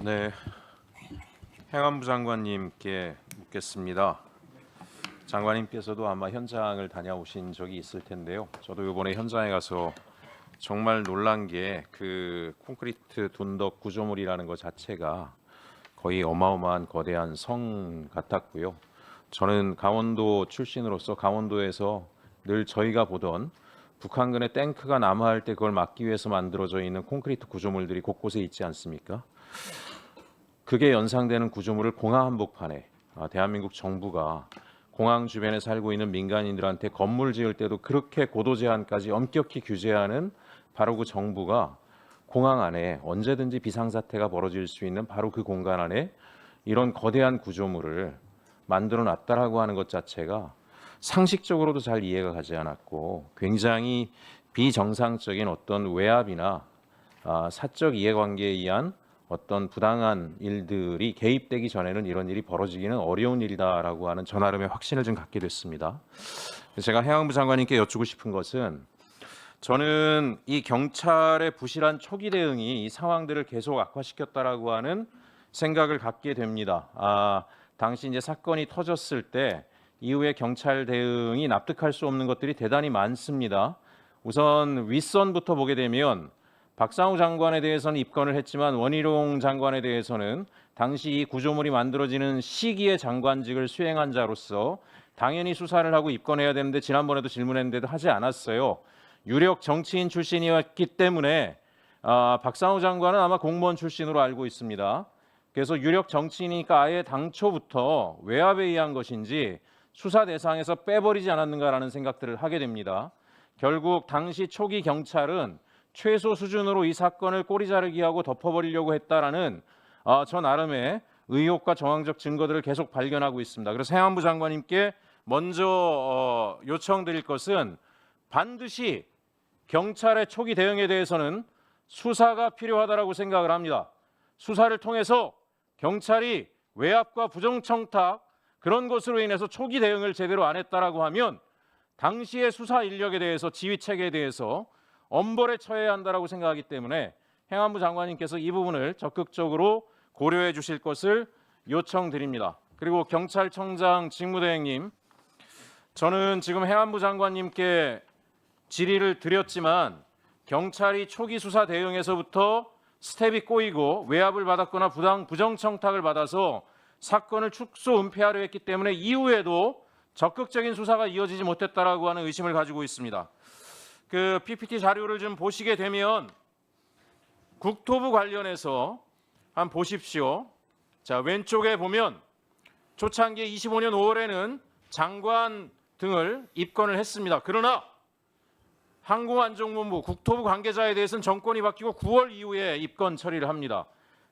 네, 행안부 장관님께 묻겠습니다. 장관님께서도 아마 현장을 다녀오신 적이 있을 텐데요. 저도 이번에 현장에 가서 정말 놀란 게 그 콘크리트 둔덕 구조물이라는 것 자체가 거의 어마어마한 거대한 성 같았고요. 저는 강원도 출신으로서 강원도에서 늘 저희가 보던 북한군의 탱크가 남하할 때 그걸 막기 위해서 만들어져 있는 콘크리트 구조물들이 곳곳에 있지 않습니까? 그게 연상되는 구조물을 공항 한복판에 대한민국 정부가 공항 주변에 살고 있는 민간인들한테 건물 지을 때도 그렇게 고도 제한까지 엄격히 규제하는 바로 그 정부가 공항 안에 언제든지 비상사태가 벌어질 수 있는 바로 그 공간 안에 이런 거대한 구조물을 만들어 놨다라고 하는 것 자체가 상식적으로도 잘 이해가 가지 않았고 굉장히 비정상적인 어떤 외압이나 사적 이해관계에 의한 어떤 부당한 일들이 개입되기 전에는 이런 일이 벌어지기는 어려운 일이다라고 하는 저 나름의 확신을 좀 갖게 됐습니다. 제가 행안부 장관님께 여쭙고 싶은 것은 저는 이 경찰의 부실한 초기 대응이 이 상황들을 계속 악화시켰다라고 하는 생각을 갖게 됩니다. 당시 이제 사건이 터졌을 때 이후에 경찰 대응이 납득할 수 없는 것들이 대단히 많습니다. 우선 윗선부터 보게 되면 박상우 장관에 대해서는 입건을 했지만 원희룡 장관에 대해서는 당시 이 구조물이 만들어지는 시기에 장관직을 수행한 자로서 당연히 수사를 하고 입건해야 되는데 지난번에도 질문했는데도 하지 않았어요. 유력 정치인 출신이었기 때문에 박상우 장관은 아마 공무원 출신으로 알고 있습니다. 그래서 유력 정치인이니까 아예 당초부터 외압에 의한 것인지 수사 대상에서 빼버리지 않았는가라는 생각들을 하게 됩니다. 결국 당시 초기 경찰은 최소 수준으로 이 사건을 꼬리 자르기 하고 덮어버리려고 했다라는 저 나름의 의혹과 정황적 증거들을 계속 발견하고 있습니다. 그래서 행안부 장관님께 먼저 요청드릴 것은 반드시 경찰의 초기 대응에 대해서는 수사가 필요하다라고 생각을 합니다. 수사를 통해서 경찰이 외압과 부정청탁 그런 것으로 인해서 초기 대응을 제대로 안 했다라고 하면 당시의 수사 인력에 대해서 지휘 체계에 대해서 엄벌에 처해야 한다라고 생각하기 때문에 행안부 장관님께서 이 부분을 적극적으로 고려해 주실 것을 요청드립니다. 그리고 경찰청장 직무대행님, 저는 지금 행안부 장관님께 질의를 드렸지만 경찰이 초기 수사 대응에서부터 스텝이 꼬이고 외압을 받았거나 부정청탁을 받아서 사건을 축소 은폐하려 했기 때문에 이후에도 적극적인 수사가 이어지지 못했다라고 하는 의심을 가지고 있습니다. 그 PPT 자료를 좀 보시게 되면 국토부 관련해서 한번 보십시오. 자, 왼쪽에 보면 초창기 25년 5월에는 장관 등을 입건을 했습니다. 그러나 항공안전본부 국토부 관계자에 대해서는 정권이 바뀌고 9월 이후에 입건 처리를 합니다.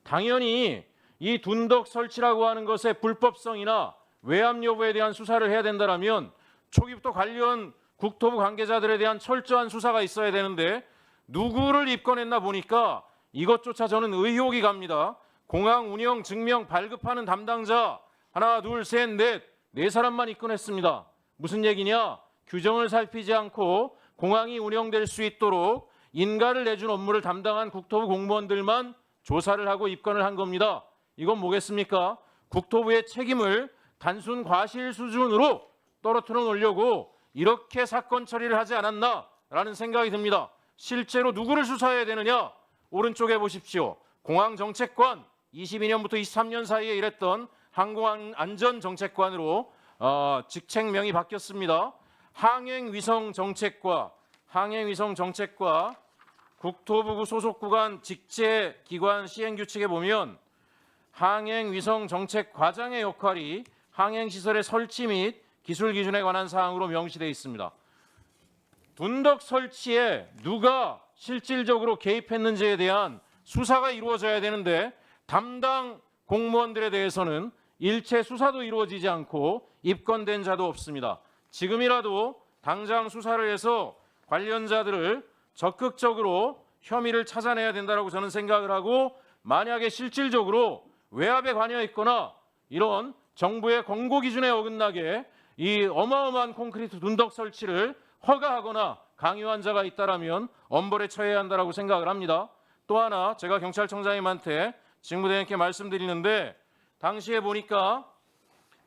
당연히 이 둔덕 설치라고 하는 것의 불법성이나 외압 여부에 대한 수사를 해야 된다면 초기부터 관련 국토부 관계자들에 대한 철저한 수사가 있어야 되는데 누구를 입건했나 보니까 이것조차 저는 의혹이 갑니다. 공항 운영 증명 발급하는 담당자 하나, 둘, 셋, 넷, 네 사람만 입건했습니다. 무슨 얘기냐? 규정을 살피지 않고 공항이 운영될 수 있도록 인가를 내준 업무를 담당한 국토부 공무원들만 조사를 하고 입건을 한 겁니다. 이건 뭐겠습니까? 국토부의 책임을 단순 과실 수준으로 떨어뜨려 놓으려고 이렇게 사건 처리를 하지 않았나라는 생각이 듭니다. 실제로 누구를 수사해야 되느냐? 오른쪽에 보십시오. 공항정책관 22년부터 23년 사이에 일했던 항공안전정책관으로 직책명이 바뀌었습니다. 항행위성정책과 국토부 소속 구간 직제기관 시행규칙에 보면 항행위성정책과장의 역할이 항행시설의 설치 및 기술 기준에 관한 사항으로 명시되어 있습니다. 둔덕 설치에 누가 실질적으로 개입했는지에 대한 수사가 이루어져야 되는데 담당 공무원들에 대해서는 일체 수사도 이루어지지 않고 입건된 자도 없습니다. 지금이라도 당장 수사를 해서 관련자들을 적극적으로 혐의를 찾아내야 된다고 저는 생각을 하고 만약에 실질적으로 외압에 관여했거나 이런 정부의 권고 기준에 어긋나게 이 어마어마한 콘크리트 둔덕 설치를 허가하거나 강요한 자가 있다라면 엄벌에 처해야 한다고 생각을 합니다. 또 하나 제가 경찰청장님한테 직무대행께 말씀드리는데 당시에 보니까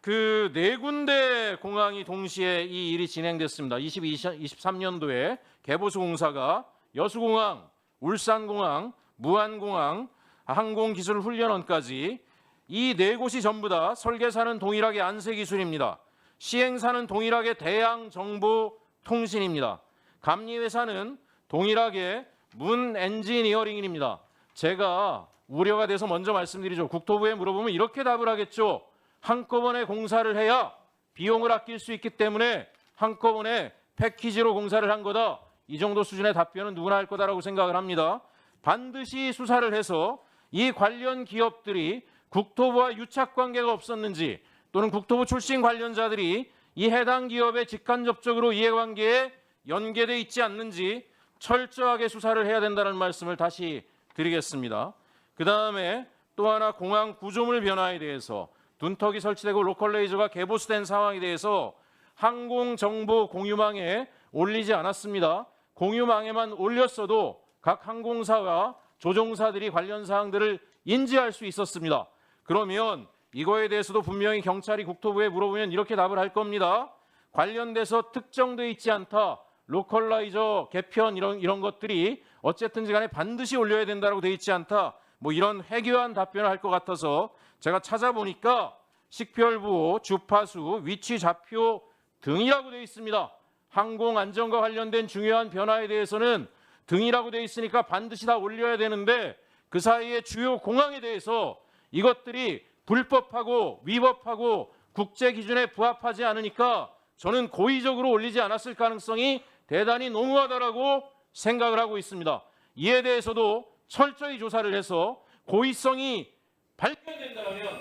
그 4군데 공항이 동시에 이 일이 진행됐습니다. 23년도에 개보수공사가 여수공항, 울산공항, 무안공항, 항공기술훈련원까지 이 4곳이 전부 다 설계사는 동일하게 안새기술입니다. 시행사는 동일하게 대양정보통신입니다. 감리회사는 동일하게 문엔지니어링입니다. 제가 우려가 돼서 먼저 말씀드리죠. 국토부에 물어보면 이렇게 답을 하겠죠. 한꺼번에 공사를 해야 비용을 아낄 수 있기 때문에 한꺼번에 패키지로 공사를 한 거다. 이 정도 수준의 답변은 누구나 할 거다라고 생각을 합니다. 반드시 수사를 해서 이 관련 기업들이 국토부와 유착관계가 없었는지 또는 국토부 출신 관련자들이 이 해당 기업에 직간접적으로 이해관계에 연계돼 있지 않는지 철저하게 수사를 해야 된다는 말씀을 다시 드리겠습니다. 그다음에 또 하나 공항 구조물 변화에 대해서 둔턱이 설치되고 로컬레이저가 개보수된 상황에 대해서 항공정보 공유망에 올리지 않았습니다. 공유망에만 올렸어도 각 항공사와 조종사들이 관련 사항들을 인지할 수 있었습니다. 그러면 이거에 대해서도 분명히 경찰이 국토부에 물어보면 이렇게 답을 할 겁니다. 관련돼서 특정돼 있지 않다. 로컬라이저 개편 이런 것들이 어쨌든지 간에 반드시 올려야 된다고 돼 있지 않다. 뭐 이런 해교한 답변을 할 것 같아서 제가 찾아보니까 식별부, 주파수, 위치 좌표 등이라고 돼 있습니다. 항공 안전과 관련된 중요한 변화에 대해서는 등이라고 돼 있으니까 반드시 다 올려야 되는데 그 사이에 주요 공항에 대해서 이것들이 불법하고 위법하고 국제 기준에 부합하지 않으니까 저는 고의적으로 올리지 않았을 가능성이 대단히 농후하다라고 생각을 하고 있습니다. 이에 대해서도 철저히 조사를 해서 고의성이 발견된다면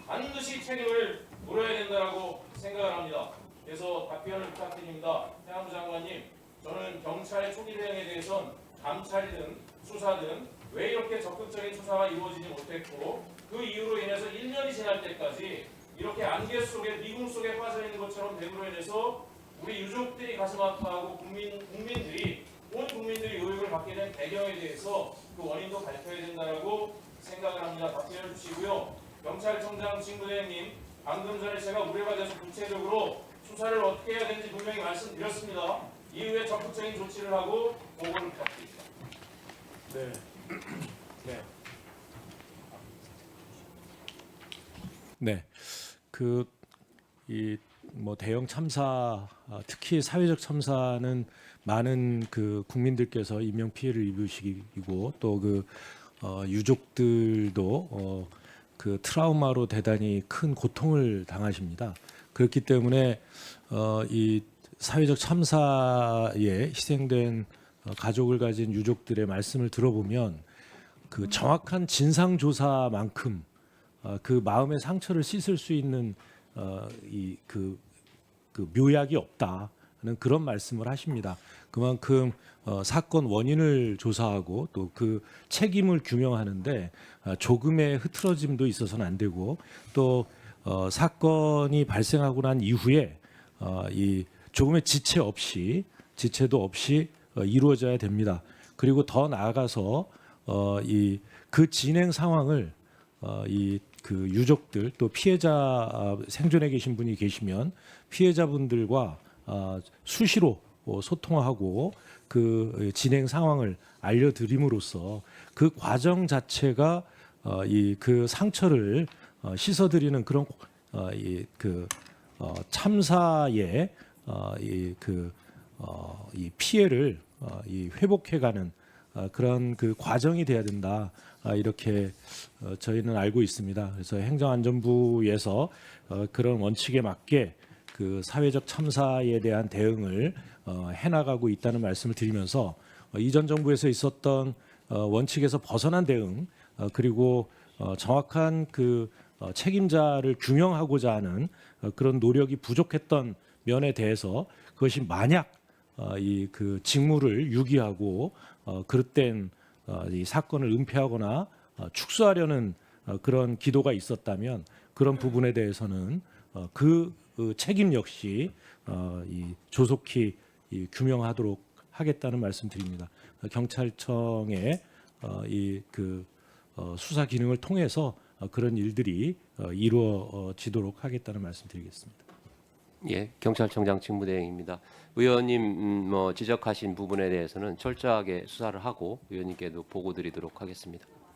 반드시 책임을 물어야 된다라고 생각을 합니다. 그래서 답변을 부탁드립니다. 행안부 장관님, 저는 경찰의 초기 대응에 대해선 감찰이든 수사든 왜 이렇게 적극적인 수사가 이루어지지 못했고 그 이유로 인해서 1년이 지날 때까지 이렇게 안개 속에 미궁 속에 빠져 있는 것처럼 됨으로 인해서 우리 유족들이 가슴 아파하고 국민들이 온 국민들이 의혹을 받게 된 배경에 대해서 그 원인도 밝혀야 된다라고 생각을 합니다. 답변을 주시고요. 경찰청장 직무대행님, 방금 전에 제가 우려가 돼서 구체적으로 수사를 어떻게 해야 되는지 분명히 말씀드렸습니다. 이후에 적극적인 조치를 하고 보고를 부탁드립니다. 네. 네. 뭐 대형 참사, 특히 사회적 참사는 많은 그 국민들께서 인명 피해를 입으시고 또 유족들도 그 트라우마로 대단히 큰 고통을 당하십니다. 그렇기 때문에 이 사회적 참사에 희생된 가족을 가진 유족들의 말씀을 들어보면 그 정확한 진상 조사만큼 그 마음의 상처를 씻을 수 있는 그 묘약이 없다는 그런 말씀을 하십니다. 그만큼 사건 원인을 조사하고 또 그 책임을 규명하는데 조금의 흐트러짐도 있어서는 안 되고 또 사건이 발생하고 난 이후에 이 조금의 지체도 없이 이루어져야 됩니다. 그리고 더 나아가서 그 진행 상황을 그 유족들 또 피해자 생존해 계신 분이 계시면 피해자분들과 수시로 소통하고 그 진행 상황을 알려드림으로써 그 과정 자체가 그 상처를 씻어드리는 그런 참사의 이 피해를 회복해가는 그런 그 과정이 돼야 된다. 이렇게 저희는 알고 있습니다. 그래서 행정안전부에서 그런 원칙에 맞게 그 사회적 참사에 대한 대응을 해나가고 있다는 말씀을 드리면서 이전 정부에서 있었던 원칙에서 벗어난 대응 그리고 정확한 그 책임자를 규명하고자 하는 그런 노력이 부족했던 면에 대해서 그것이 만약 그 직무를 유기하고 그릇된 이 사건을 은폐하거나 축소하려는 그런 기도가 있었다면 그런 부분에 대해서는 그 책임 역시 조속히 규명하도록 하겠다는 말씀드립니다. 경찰청의 수사 기능을 통해서 그런 일들이 이루어지도록 하겠다는 말씀드리겠습니다. 예, 경찰청장 직무대행입니다. 의원님 뭐 지적하신 부분에 대해서는 철저하게 수사를 하고 의원님께도 보고드리도록 하겠습니다.